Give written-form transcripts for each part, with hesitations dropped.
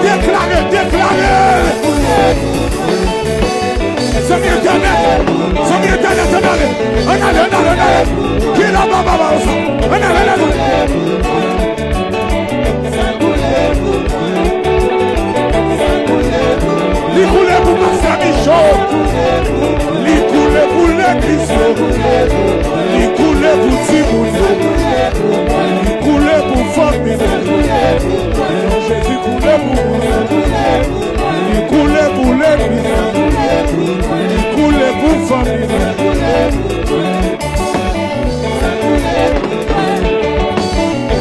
Déclarez, déclarez. Seigneur éternel, Seigneur éternel, on a qui la baba on li coule pour Pasteur Michaud, li coule pour l'église, li coule pour Timoun, li coule pour famille, Jésus coule pour moi, li coule pour l'église, li coule pour famille.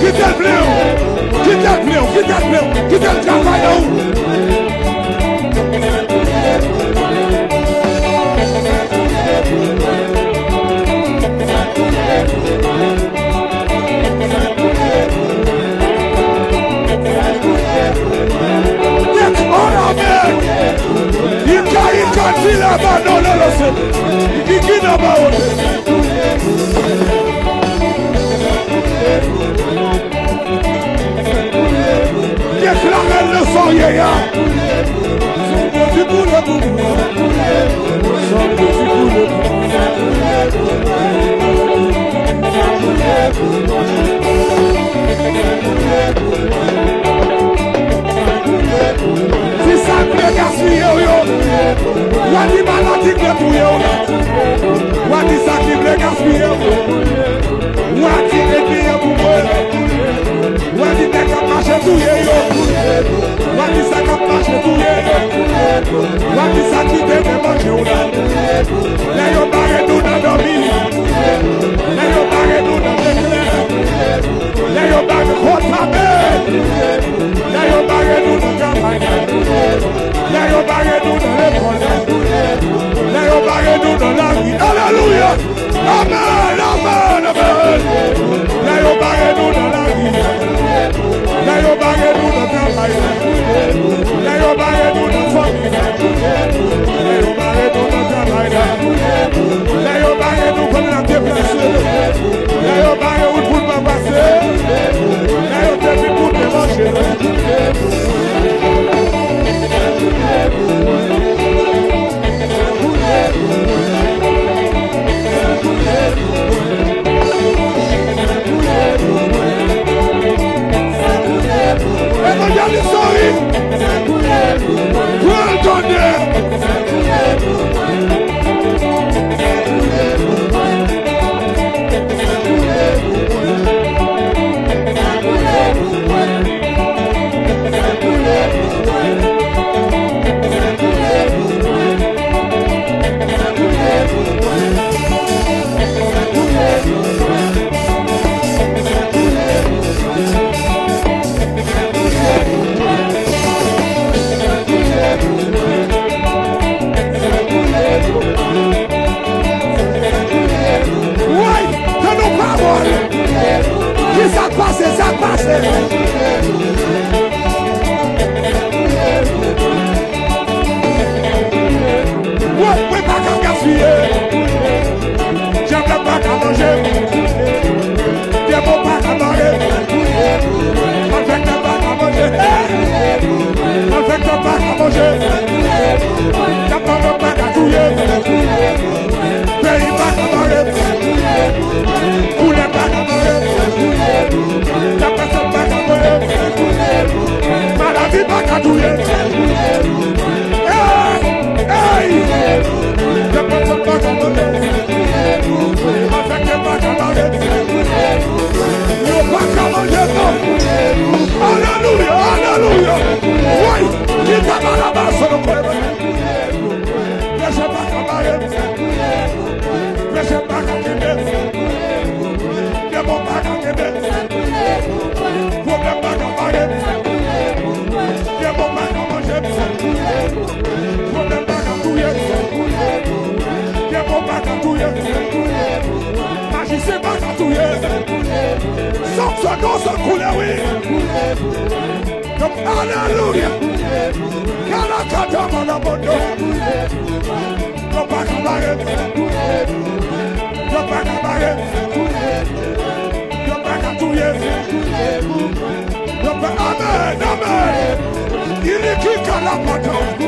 Quittez le blé, quittez le blé, quittez le blé, quittez le travail là où. Déclarez le sang, Yéya. Si ça peut gaspiller, Wadi maladie que pour yo, Wadi ça qui veut gaspiller, Wadi ennemi pour moi, Wadi n'est qu'à marcher tout yo, Wadi ça qu'à marcher tout yo, Wadi ça qui veut manger les yo barré nous dans dormir, les yo barré nous dans l'éclair, les yo barré contre les yo barré nous dans campagne, les yo barré nous dans l'école. Nous dans la vie. Alléluia. Amen, amen, amen. Là, yo barré nous dans la vie. Là, yo barré nous dans le travail. Là, yo barré nous dans la famille. Là, yo barré nous dans le travail. Là, yo barré nous pour la déplacer. Là, yo barré nous pour le passer. Là, yo barré pour le manger. Alléluia. Alléluia. barrer. Yo pas qu'à touiller. Yo pas. Amen, amen. Il est qui qu'à la patente.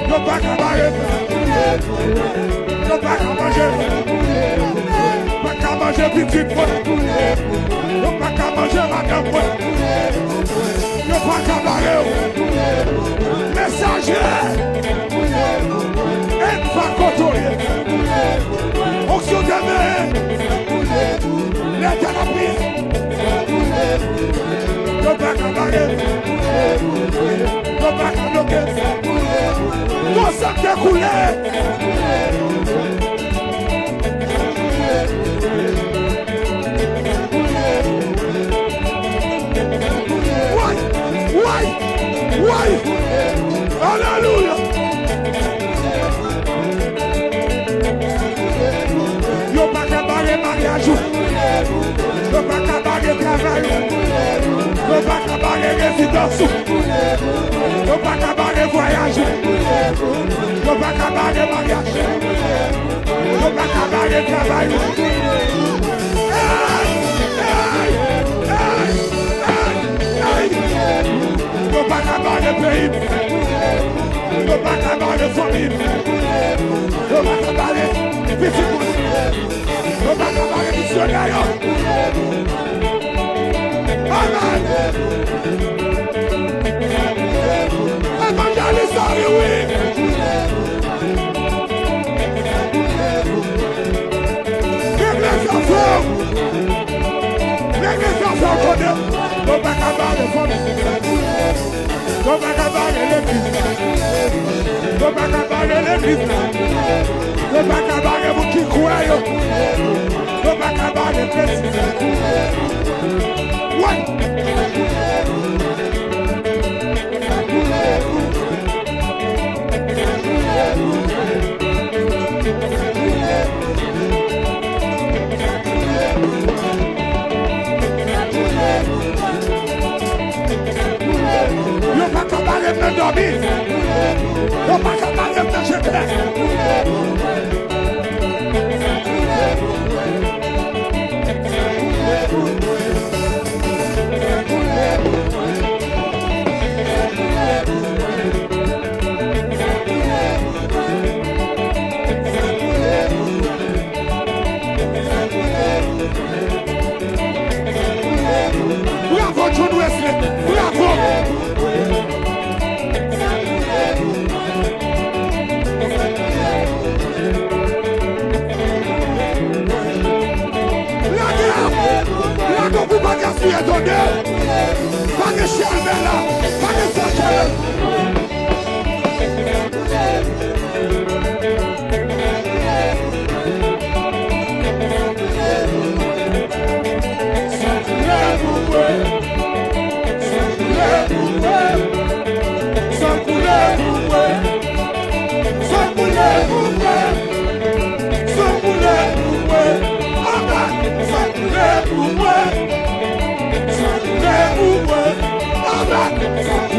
Yo pas qu'à barrer. Yo pas qu'à manger. Pas qu'à manger petit pois. Yo pas qu'à manger madame pois. Yo pas qu'à barrer. Messager. Et pas côtoyer. Onction de main. L'État la prise. Yo pas qu'à barrer. Yo pas qu'à bloquer. Tout ça qui est coulé. Why? Hallelujah. Yo pas qu'à barrer mariage. Yo pas qu'à barrer travail. Yo pas qu'à barrer résidence. Yo pas qu'à barrer voyage. Yo pas qu'à barrer mariage. Yo pas qu'à barrer travail. Yo pas qu'à barrer pays. Yo pas qu'à barrer famille. Yo pas qu'à barrer petit monde. Yo pas qu'à barrer missionnaire. Amen. Evangelist, are we? L'église en forme. L'église en forme. Yo pas qu'à barrer famille. Yo pas qu'à barrer l'église. Yo pas qu'à barrer l'église. Yo pas qu'à barrer vous qui croyez. Yo pas qu'à barrer l'église. Ouais. Yo pas qu'à barrer me dormir. Yo pas qu'à barrer me jeter. Bravo John Wesley. Bravo. La gueule vous pas gaspiller donné. Pas de chien là. Pas de sachet. Amen.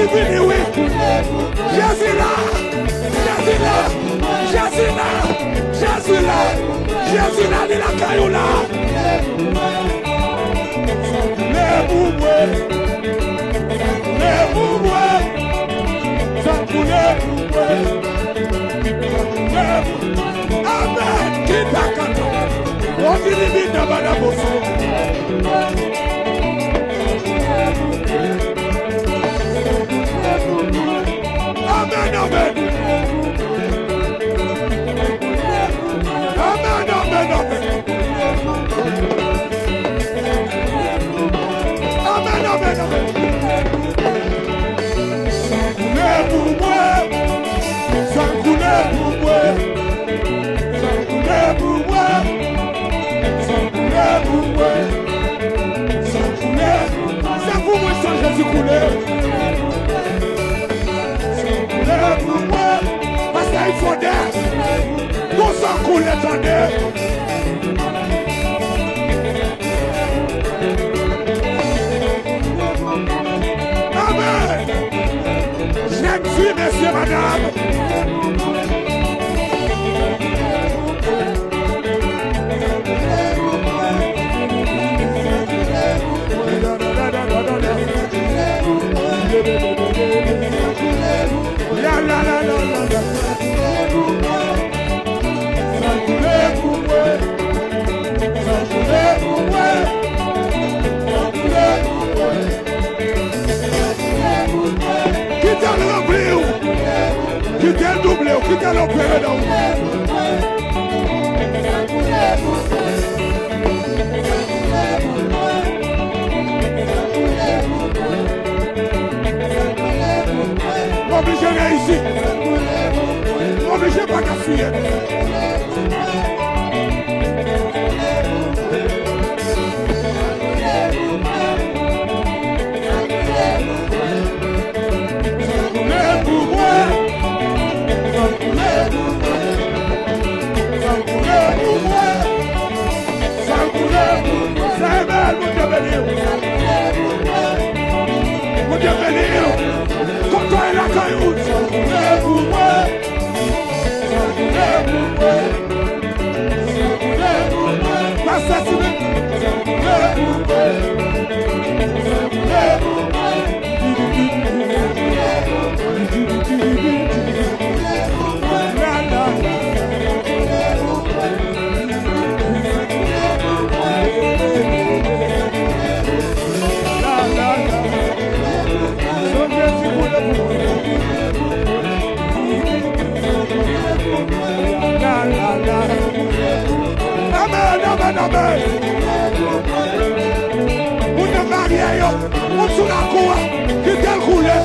Jésus vini, oui. Jésus là. Jésus là. Jésus là. Jésus là. Jésus là, il a caillou là. Les bouboués. Les bouboués. Ça coulait bouboués. Amen. Qui t'a canté? On dit les vides de Badabosso. Amen, amen. Amen, amen, amen. Amen, amen, amen. Ça coulait pour moi. Ça coulait pour moi. Ça coulait pour moi. Ça coulait pour moi. Ça coulait. C'est pour moi sans Jésus couler. Pour moi, parce qu'il faut d'air. Tout ça coule ton air. Amen. Jeune fille, monsieur, madame. La la la la la la. Ça coulait pour moi. Ça coulait pour moi. Ça coulait pour moi. Qui t'a rempli ou? Qui t'a doublé ou? Qui t'a l'opéré dans vous? Obligé de ici. Obligé pas qu'à fuir. Amen. Vous ne mariez pas. Vous ne courez. Qui t'a coulé.